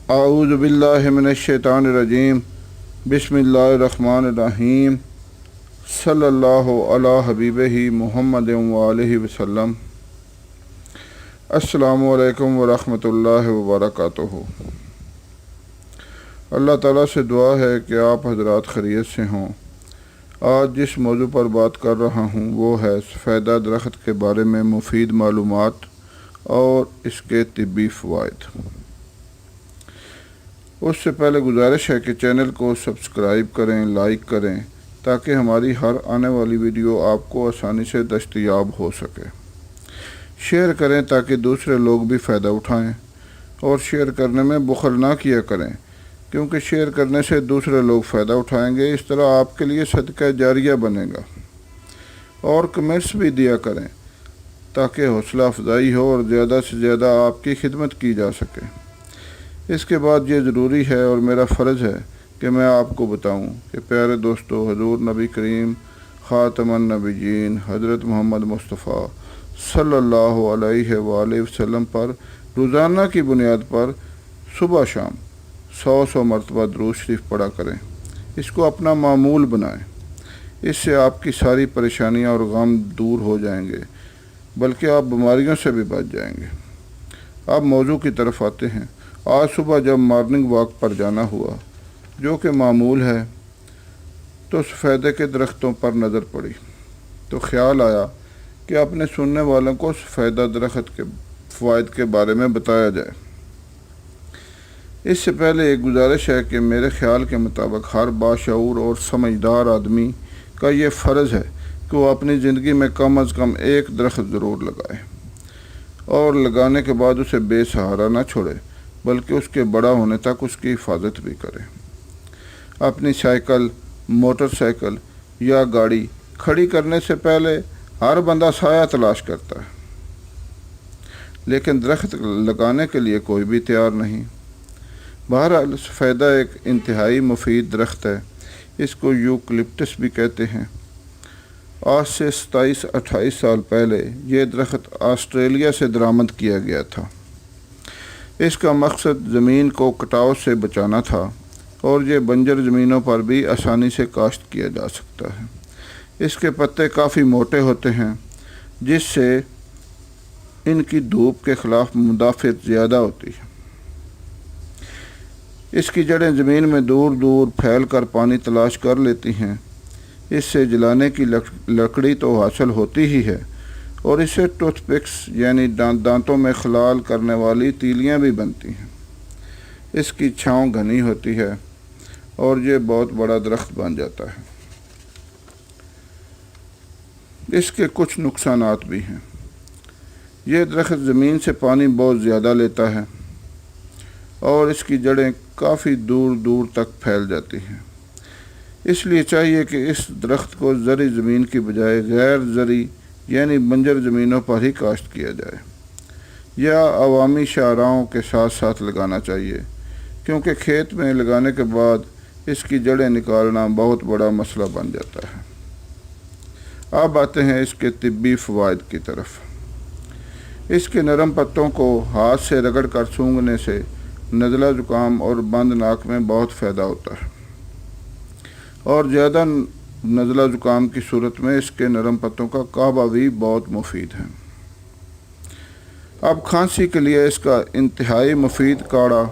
اعوذ باللہ من الشیطان الرجیم بسم اللہ الرحمن الرحیم صلی اللہ علی حبیبہ محمد وآلہ وسلم۔ السلام علیکم ورحمۃ اللہ وبرکاتہ۔ اللہ تعالیٰ سے دعا ہے کہ آپ حضرات خیریت سے ہوں۔ آج جس موضوع پر بات کر رہا ہوں وہ ہے سفیدہ درخت کے بارے میں مفید معلومات اور اس کے طبی فوائد۔ اس سے پہلے گزارش ہے کہ چینل کو سبسکرائب کریں، لائک کریں تاکہ ہماری ہر آنے والی ویڈیو آپ کو آسانی سے دستیاب ہو سکے۔ شیئر کریں تاکہ دوسرے لوگ بھی فائدہ اٹھائیں، اور شیئر کرنے میں بخل نہ کیا کریں کیونکہ شیئر کرنے سے دوسرے لوگ فائدہ اٹھائیں گے۔ اس طرح آپ کے لیے صدقہ جاریہ بنے گا۔ اور کمنٹس بھی دیا کریں تاکہ حوصلہ افزائی ہو اور زیادہ سے زیادہ آپ کی خدمت کی جا سکے۔ اس کے بعد یہ ضروری ہے اور میرا فرض ہے کہ میں آپ کو بتاؤں کہ پیارے دوستو، حضور نبی کریم خاتم النبیین حضرت محمد مصطفیٰ صلی اللہ علیہ وآلہ وسلم پر روزانہ کی بنیاد پر صبح شام 100 مرتبہ درود شریف پڑھا کریں۔ اس کو اپنا معمول بنائیں۔ اس سے آپ کی ساری پریشانیاں اور غم دور ہو جائیں گے، بلکہ آپ بیماریوں سے بھی بچ جائیں گے۔ اب موضوع کی طرف آتے ہیں۔ آج صبح جب مارننگ واک پر جانا ہوا، جو کہ معمول ہے، تو سفیدے کے درختوں پر نظر پڑی تو خیال آیا کہ اپنے سننے والوں کو سفیدہ درخت کے فوائد کے بارے میں بتایا جائے۔ اس سے پہلے ایک گزارش ہے کہ میرے خیال کے مطابق ہر باشعور اور سمجھدار آدمی کا یہ فرض ہے کہ وہ اپنی زندگی میں کم از کم ایک درخت ضرور لگائے، اور لگانے کے بعد اسے بے سہارا نہ چھوڑے بلکہ اس کے بڑا ہونے تک اس کی حفاظت بھی کرے۔ اپنی سائیکل، موٹر سائیکل یا گاڑی کھڑی کرنے سے پہلے ہر بندہ سایہ تلاش کرتا ہے، لیکن درخت لگانے کے لیے کوئی بھی تیار نہیں۔ بہرحال سفیدہ ایک انتہائی مفید درخت ہے۔ اس کو یوکلپٹس بھی کہتے ہیں۔ آج سے 27-28 سال پہلے یہ درخت آسٹریلیا سے درآمد کیا گیا تھا۔ اس کا مقصد زمین کو کٹاؤ سے بچانا تھا، اور یہ بنجر زمینوں پر بھی آسانی سے کاشت کیا جا سکتا ہے۔ اس کے پتے کافی موٹے ہوتے ہیں، جس سے ان کی دھوپ کے خلاف مدافعت زیادہ ہوتی ہے۔ اس کی جڑیں زمین میں دور دور پھیل کر پانی تلاش کر لیتی ہیں۔ اس سے جلانے کی لکڑی تو حاصل ہوتی ہی ہے، اور اس سے ٹوتھ پکس یعنی دانتوں میں خلال کرنے والی تیلیاں بھی بنتی ہیں۔ اس کی چھاؤں گھنی ہوتی ہے اور یہ بہت بڑا درخت بن جاتا ہے۔ اس کے کچھ نقصانات بھی ہیں۔ یہ درخت زمین سے پانی بہت زیادہ لیتا ہے، اور اس کی جڑیں کافی دور دور تک پھیل جاتی ہیں۔ اس لیے چاہیے کہ اس درخت کو زرعی زمین کی بجائے غیر زرعی یعنی بنجر زمینوں پر ہی کاشت کیا جائے، یا عوامی شاہراہوں کے ساتھ ساتھ لگانا چاہیے، کیونکہ کھیت میں لگانے کے بعد اس کی جڑیں نکالنا بہت بڑا مسئلہ بن جاتا ہے۔ اب آتے ہیں اس کے طبی فوائد کی طرف۔ اس کے نرم پتوں کو ہاتھ سے رگڑ کر سونگھنے سے نزلہ زکام اور بند ناک میں بہت فائدہ ہوتا ہے، اور زیادہ نزلہ زکام کی صورت میں اس کے نرم پتوں کا کعبہ بھی بہت مفید ہے۔ اب کھانسی کے لیے اس کا انتہائی مفید کاڑھا،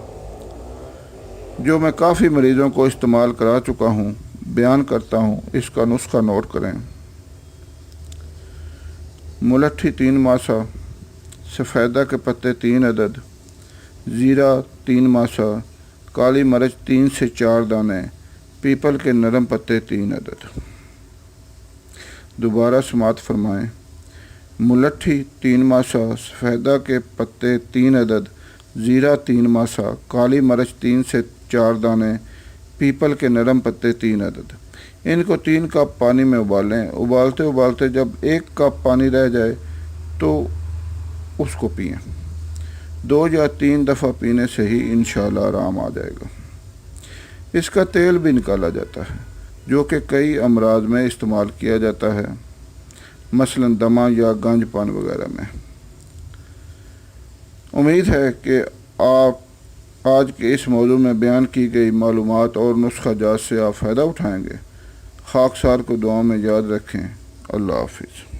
جو میں کافی مریضوں کو استعمال کرا چکا ہوں، بیان کرتا ہوں۔ اس کا نسخہ نوٹ کریں۔ ملٹھی 3 ماسہ، سفیدہ کے پتے 3 عدد، زیرہ 3 ماسہ، کالی مرچ 3 سے 4 دانے، پیپل کے نرم پتے 3 عدد۔ دوبارہ سماعت فرمائیں۔ ملٹھی 3 ماسہ، سفیدہ کے پتے 3 عدد، زیرہ 3 ماسہ، کالی مرچ 3 سے 4 دانے، پیپل کے نرم پتے 3 عدد۔ ان کو 3 کپ پانی میں ابالیں۔ ابالتے ابالتے جب 1 کپ پانی رہ جائے تو اس کو پئیں۔ 2 یا 3 دفعہ پینے سے ہی انشاءاللہ آرام آ جائے گا۔ اس کا تیل بھی نکالا جاتا ہے، جو کہ کئی امراض میں استعمال کیا جاتا ہے، مثلا دمہ یا گنج پان وغیرہ میں۔ امید ہے کہ آپ آج کے اس موضوع میں بیان کی گئی معلومات اور نسخہ جات سے آپ فائدہ اٹھائیں گے۔ خاکسار کو دعاؤں میں یاد رکھیں۔ اللہ حافظ۔